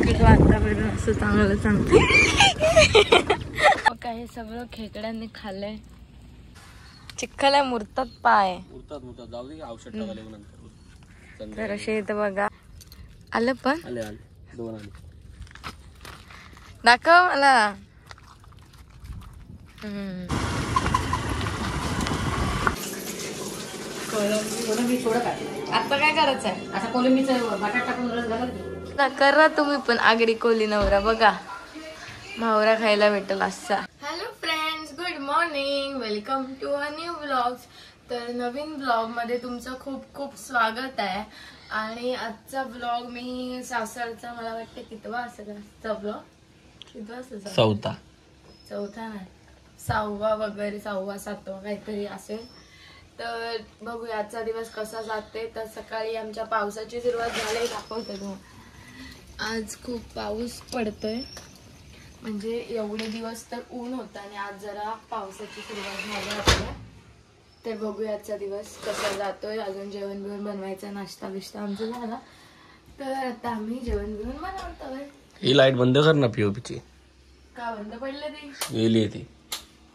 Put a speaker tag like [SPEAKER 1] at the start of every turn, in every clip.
[SPEAKER 1] इकडे वातावरण असं चांगलं चांगलं काय सगळं खेकड्यांनी खाल्लंय. चिखल आहे, मुरतात पाय
[SPEAKER 2] मुरतात जाऊ दे औषध टाकायला नंतर.
[SPEAKER 1] तर असे इथं बघा आलं पण
[SPEAKER 2] आले दोन आले.
[SPEAKER 1] दाखव मला. आता काय करायचं आहे? आता कोलंबीचं बटाटा टाकून रस घाला करा तुम्ही पण. आगरी कोली नवरा बघा, मावरा खायला भेटेल असा. Hello friends, good morning, welcome to a new blogs. तर नवीन ब्लॉग मध्ये तुमचं खूप खूप स्वागत आहे. आणि आजचा ब्लॉग मी सासरचा, मला वाटतं कितवा असेल आजचा ब्लॉग, कितवा असेल? चौथा नाही, 6वा वगैरे, 6वा 7वा काहीतरी असेल. तर बघूया आजचा दिवस कसा जाते. तर सकाळी आमच्या पावसाची सुरुवात झाली, दाखवते तुम्हाला. आज खूप पाऊस पडतोय, म्हणजे एवढे दिवस तर ऊन होता आणि आज जरा पावसाची सुरुवात झाली आपल्या. तर बघूया आजचा दिवस कसा जातोय. अजून जेवण बिवण बनवायचा, नाश्ता बिष्टा आमचा झाला. तर आता आम्ही जेवण बिवण बनवतोय.
[SPEAKER 2] ही लाईट बंद कर ना, पीओपीची.
[SPEAKER 1] का बंद पडलं ती?
[SPEAKER 2] गेली ती.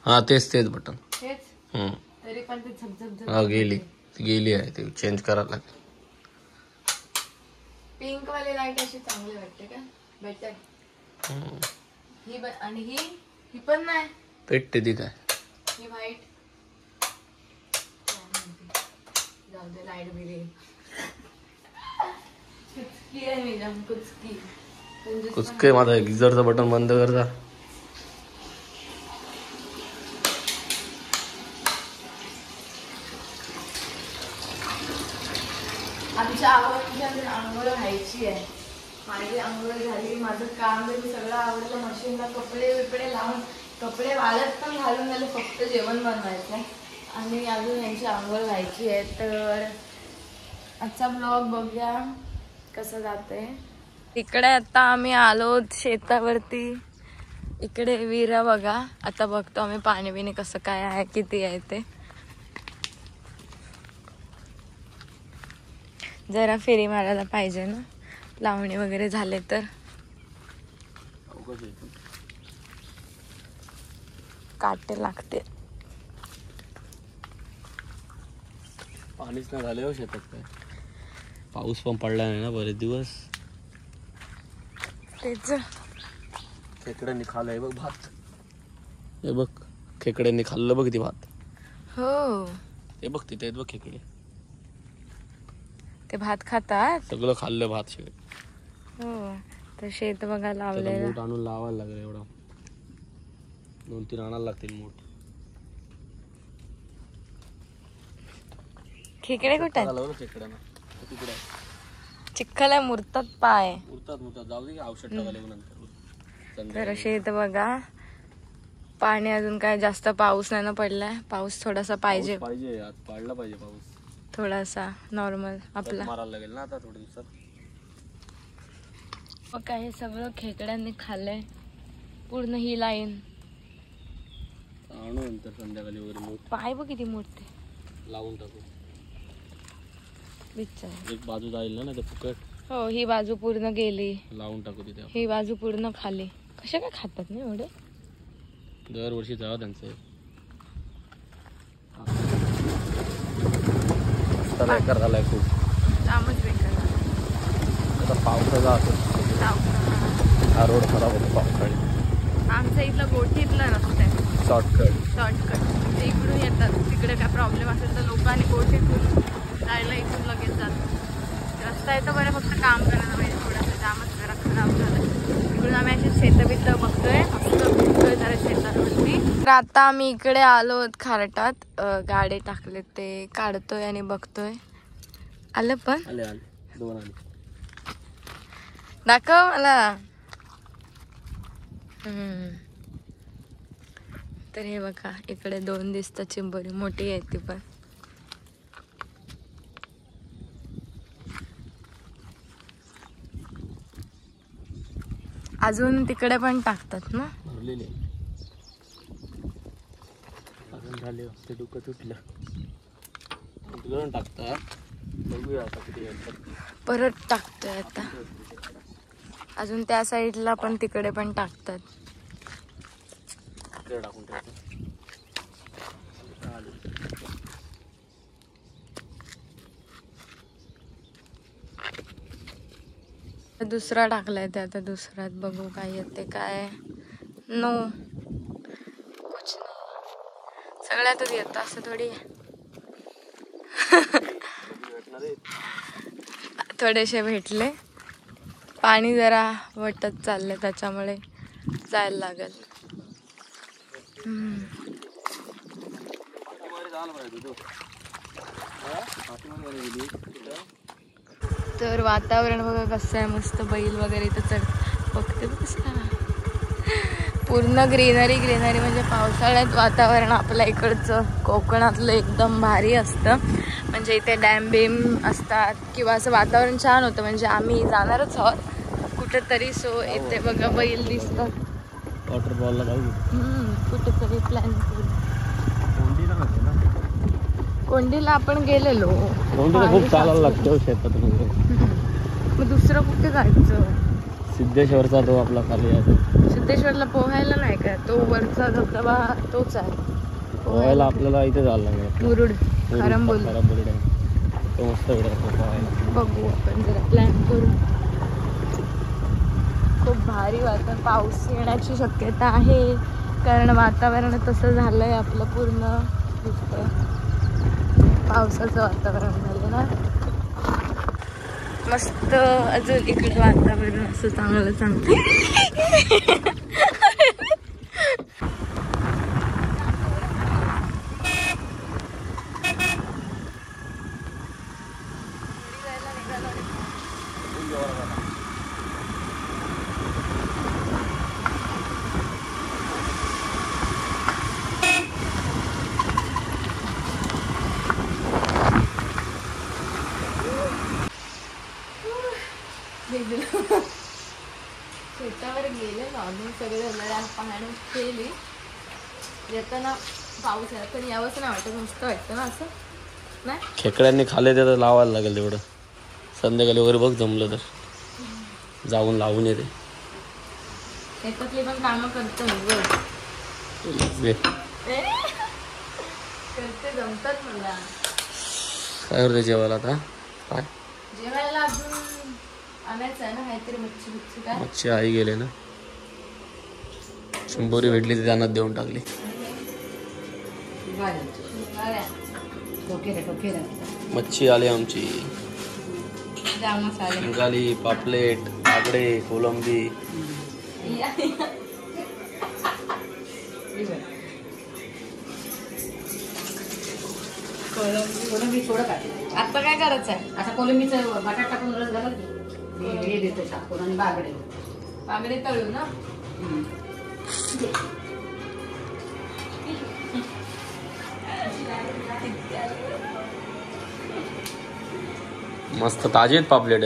[SPEAKER 2] हा तेच बटन.
[SPEAKER 1] हेच तरी पण ती झगझग
[SPEAKER 2] हा गेली आहे, ते चेंज करायला लागेल.
[SPEAKER 1] पिंक वाली लाईट अशी चांगली वाटते का? बेटर. ही आणि ही पण नाही
[SPEAKER 2] पेटते ती काय.
[SPEAKER 1] ही व्हाईट. जाऊ दे, लाईट बिल कुचकी आहे मी जाम, कुचकी.
[SPEAKER 2] माझा गिझरचं बटन बंद करता.
[SPEAKER 1] आमच्या आवडीच्या आंघोळ व्हायची आहे. माझी आंघोळ झाली, माझं काम मी सगळं आवडलं. मशीनला कपडे बिपडे लावून, कपडे वाळत पण घालून झाले, फक्त जेवण बनवायचं आणि अजून यांची आंघोळ व्हायची आहे. तर आजचा ब्लॉग बघूया कसं जाते. इकडे आता आम्ही आलो शेतावरती. इकडे विरा बघा. आता बघतो आम्ही पाणी बिणी कसं काय आहे, किती आहे ते. जरा फेरी मारायला पाहिजे ना, लावणी वगैरे झाले तर. काटे लागते.
[SPEAKER 2] पाणीच नाही झाले हो शेतात. काय पाऊस पण पडला नाही ना बरेच दिवस.
[SPEAKER 1] तेच
[SPEAKER 2] खेकड्यांनी खाल्लंय बघ भात. हे बघ खेकड्यांनी खाल्लं बघ ते भात.
[SPEAKER 1] हो,
[SPEAKER 2] ते बघ तिथे बघ खेकडे.
[SPEAKER 1] ते भात खातात.
[SPEAKER 2] सगळं खाल्लं भात सगळे.
[SPEAKER 1] हो, तर शेत बघा लावलेलं.
[SPEAKER 2] मूठ आणून लावायला लागलं. एवढा 2-3 आणायला लागतील मूठ.
[SPEAKER 1] खेकडे कुठे आहेत?
[SPEAKER 2] खेकड्यांना तिकडे
[SPEAKER 1] चिखल आहे, मुरतात पाय.
[SPEAKER 2] मुरतात जाऊ दे औषध टाकायला नंतर.
[SPEAKER 1] तर असे इथं बघा पाणी. अजून काय जास्त पाऊस नाही ना पडलाय. पाऊस थोडासा पाहिजे
[SPEAKER 2] पडला पाहिजे पाऊस
[SPEAKER 1] थोडासा नॉर्मल आपला.
[SPEAKER 2] मारायला लागेल ना आता थोड्या दिवसात.
[SPEAKER 1] मग काय हे सगळं खेकड्यांनी खाल्लंय पूर्ण ही लाईन.
[SPEAKER 2] आणू नंतर संध्याकाळी वगैरे मूठ.
[SPEAKER 1] पाय बघ किती मोठे
[SPEAKER 2] लावून टाकू.
[SPEAKER 1] बिचार
[SPEAKER 2] एक बाजू जाईल ना ते फुकट.
[SPEAKER 1] हो, ही बाजू पूर्ण गेली.
[SPEAKER 2] लावून टाकू तिथे.
[SPEAKER 1] ही बाजू पूर्ण खाली. कशा काय खातात ना एवढे?
[SPEAKER 2] दरवर्षी जावा त्यांचं. बेकार झालाय खूप.
[SPEAKER 1] जामच बेकार झाला.
[SPEAKER 2] आता पावसाचा असेल. हा रोड खराब होतो पावसाळी.
[SPEAKER 1] आमच्या इथला गोठीतला रस्ता आहे. शॉर्टकट इकडून येतात. तिकडे काय प्रॉब्लेम असेल तर लोकांनी गोठीतून जायला इथून लगेच जातात. रस्ता आहे तर बरं, फक्त काम करायला पाहिजे. थोडंसं जामच जरा खराब झालं. इकडून आम्ही असे शेतं बघतोय, मस्त फिरतोय जरा शेतांवरती. तर आता आम्ही इकडे आलो खारटात. गाडे टाकले ते काढतोय आणि बघतोय. आलं पण
[SPEAKER 2] दोन आले.
[SPEAKER 1] दाखव मला. तर हे बघा इकडे 2 दिसतात चिंबोरी. मोठी आहे ती पण. अजून तिकडे पण टाकतात ना.
[SPEAKER 2] भरलेले अजून झाले. ते डोकं तुटलं. टाकतात. बघूया आता किती.
[SPEAKER 1] परत टाकतोय आता. अजून त्या साईडला पण तिकडे पण टाकतात.
[SPEAKER 2] टाकून
[SPEAKER 1] दुसरा टाकलाय ते आता दुसऱ्यात बघू काय येते काय. नो कुछ नाही, सगळ्यातच येतं असं थोडी. थोडेसे भेटले, पाणी जरा वटत चालले त्याच्यामुळे जायला लागेल. तर वातावरण बघा कसं आहे, मस्त बैल वगैरे इथं चढ बघते कसं पूर्ण ग्रीनरी ग्रीनरी. म्हणजे पावसाळ्यात वातावरण आपल्या इकडचं कोकणातलं एकदम भारी असतं. म्हणजे इथे डॅम बीम असतात किंवा असं वातावरण छान होतं. म्हणजे आम्ही जाणारच आहोत कुठेतरी, सो इथे बघा बैल दिसतात.
[SPEAKER 2] वॉटरफॉलला जाऊ
[SPEAKER 1] कुठेतरी प्लॅन करू. कोंडीला आपण गेलेलो,
[SPEAKER 2] खूप चालायला लागतं शेतात.
[SPEAKER 1] मग दुसरं कुठे जायचं?
[SPEAKER 2] सिद्धेश्वरचा तो आपला खाली आहे.
[SPEAKER 1] सिद्धेश्वरला पोहायला नाही का? तो वरचा धबधबा तोच आहे.
[SPEAKER 2] पोहायला आपल्याला इथे जायला लागेल.
[SPEAKER 1] मुरुड खारंबोल
[SPEAKER 2] तो मस्त पोहायला.
[SPEAKER 1] बघू आपण जरा प्लॅन करू. खूप भारी वातावरण, पाऊस येण्याची शक्यता आहे कारण वातावरण तसं झालंय आपलं. पूर्ण दिसतंय पावसाचं वातावरण झालं ना मस्त. अजून इकडे वातावरण असं चांगलं चांगलं. शेतावर गेलेलो आम्ही सगळे जरा पाहणं केली. येताना पाऊस आहे पण यावंच नाही वाटत, मस्त वाटतं ना असं नाही.
[SPEAKER 2] खेकड्यांनी खाले ते तर लावायला लागेल तेवढं. संध्याकाळी वगैरे बघ जमलं तर जाऊन लावून येते.
[SPEAKER 1] शेतातली पण कामं करतो करते, जमतात मला.
[SPEAKER 2] काय करते जेवायला आता? काय
[SPEAKER 1] जेवायला अजून आणायचं आहे ना काहीतरी, मच्छी बिच्छी काय.
[SPEAKER 2] मच्छी आई गेले ना, शंभरी भेटली तर त्यांना देऊन टाकली. मच्छी आली आमची, निघाली पापलेट, बागडे, कोलंबी.
[SPEAKER 1] कोलंबी थोडं टाकलं. आता काय करायचं आहे? आता कोलंबीचं बटाटा टाकून रस घालत हे देतो टाकून आणि बागडे बागडे तळू ना.
[SPEAKER 2] मस्त ताजी आहेत पापलेट,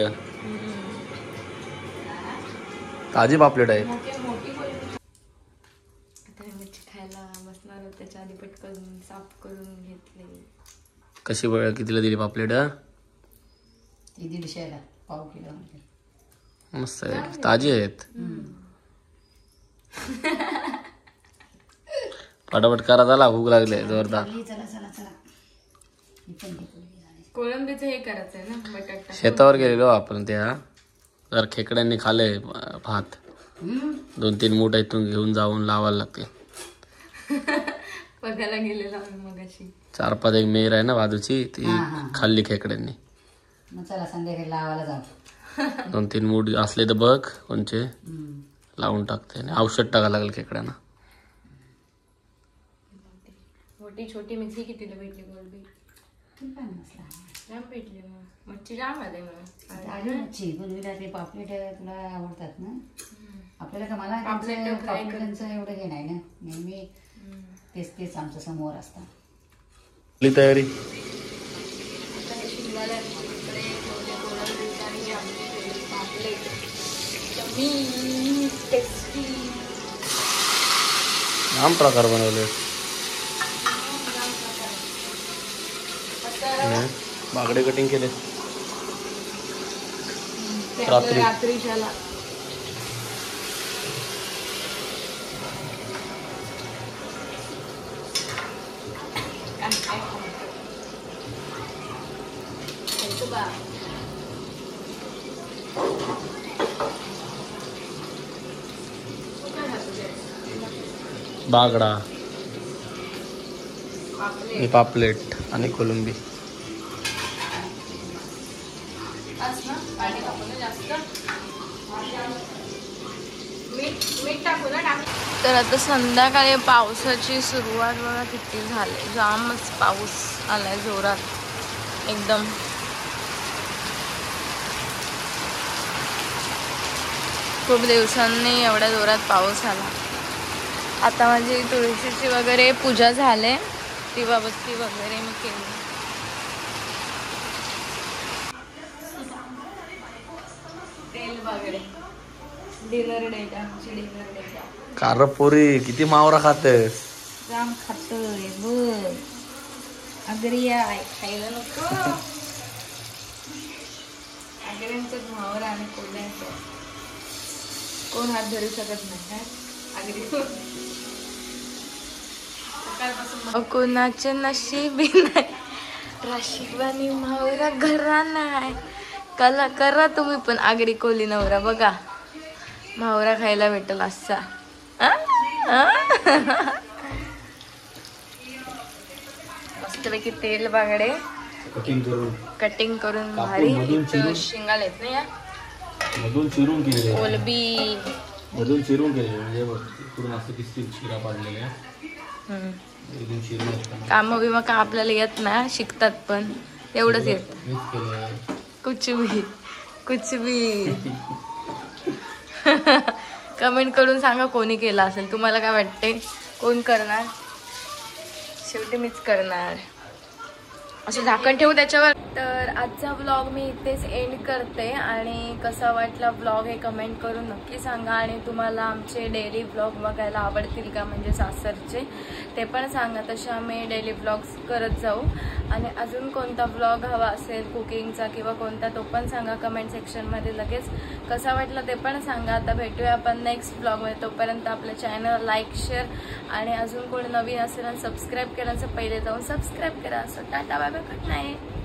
[SPEAKER 2] ताजी पापलेट आहे.
[SPEAKER 1] आता मच्छी खायला बसणार, त्याच्या आधी पटकन साफ करून घेतले.
[SPEAKER 2] कशी वेळ कितीला दिली पापलेट?
[SPEAKER 1] 150 पाव किलो.
[SPEAKER 2] मस्त आहे, ताजी आहेत. फटाफट करा, झाला भूक लागले जोरदार. कोळंबीचं हे करायचं आहे ना बटाटा. शेतावर गेलेलो आपण, त्या जर खेकड्यांनी खाले भात, 2-3 मूठ इथून घेऊन जाऊन लावायला लागते.
[SPEAKER 1] बघायला गेलेलो मगाशी.
[SPEAKER 2] 4-5 एक मेर आहे ना बाजूची, ती खाल्ली खेकड्यांनी.
[SPEAKER 1] चला संध्याकाळी लावायला जाऊ.
[SPEAKER 2] 2-3 मूठ असले तर बघ कोणचे लावून टाकते. आणि औषध टाकायला लागेल खेकड्यांना.
[SPEAKER 1] मोठी छोटी मिरची कितीला भेटली? कोलंबी जाम भेटली. मग मच्छी जाम आले. मच्छी कोलंबीला ते पापलेट तुला आवडतात ना? आपल्याला का मला पापलेटांचं एवढं हे नाही ना, नेहमी तेच तेच आमच्या समोर असतात.
[SPEAKER 2] तयारी जाम प्रकार बनवले. बागडे कटिंग केले रात्रीच्याला. बागडा, पापलेट आणि कोलंबी.
[SPEAKER 1] तर आता संध्याकाळी पावसाची सुरुवात बघा किती झाली, जामच पाऊस आलाय जोरात एकदम. खूप दिवसांनी एवढ्या जोरात पाऊस आला. आता माझी तुळशीची वगैरे पूजा झाले, दिवाबत्ती वगैरे मी केली. तेल वगैरे डिनर डे
[SPEAKER 2] कारपोरी किती मावरा खातेस?
[SPEAKER 1] जाम खातोय बघ. अगरिया खायला नको. अगऱ्यांचं मावरा आणि कोल्ह्यांचं कोण हात धरू शकत नाही. कोणाचे नशीबी नाही, राशीवानी मावरा घरा नाही. कला करा तुम्ही पण आगरी कोली नवरा बघा, मावरा खायला भेटल असा. मस्तपैकी तेल बागडे कटिंग करून भारी शिंगाल येत नाही.
[SPEAKER 2] मधून चिरून केलेले,
[SPEAKER 1] कोलबी
[SPEAKER 2] मधून चिरून केलेले, म्हणजे पूर्ण असं किती शिरा पाडलेले.
[SPEAKER 1] काम बिमा का आपल्याला येत नाही, शिकतात पण एवढंच येत. कुछ भी कमेंट करून सांगा कोणी केलं असेल. तुम्हाला काय वाटते कोण करणार? शेवटी मीच करणार. असं झाकण ठेवू त्याच्यावर. तर आजचा व्लॉग मी इथेच एंड करते आणि कसा वाटला व्लॉग हे कमेंट करून नक्की सांगा. आणि तुम्हाला आमचे डेली व्लॉग बघायला आवडतील का, म्हणजे सासरचे, ते पण सांगा. तसे आम्ही डेली व्लॉग्स करत जाऊ. आणि अजून कोणता व्लॉग हवा असेल कुकिंगचा किंवा कोणता, तो पण सांगा कमेंट सेक्शनमध्ये. लगेच कसा वाटला ते पण सांगा. आता भेटूया आपण नेक्स्ट व्लॉगमध्ये. तोपर्यंत आपल्या चॅनल लाईक, शेअर आणि अजून कोणी नवीन असेल आणि सबस्क्राईब केलं असेल पहिले जाऊन सबस्क्राईब करा. असं tata bye bye, good night.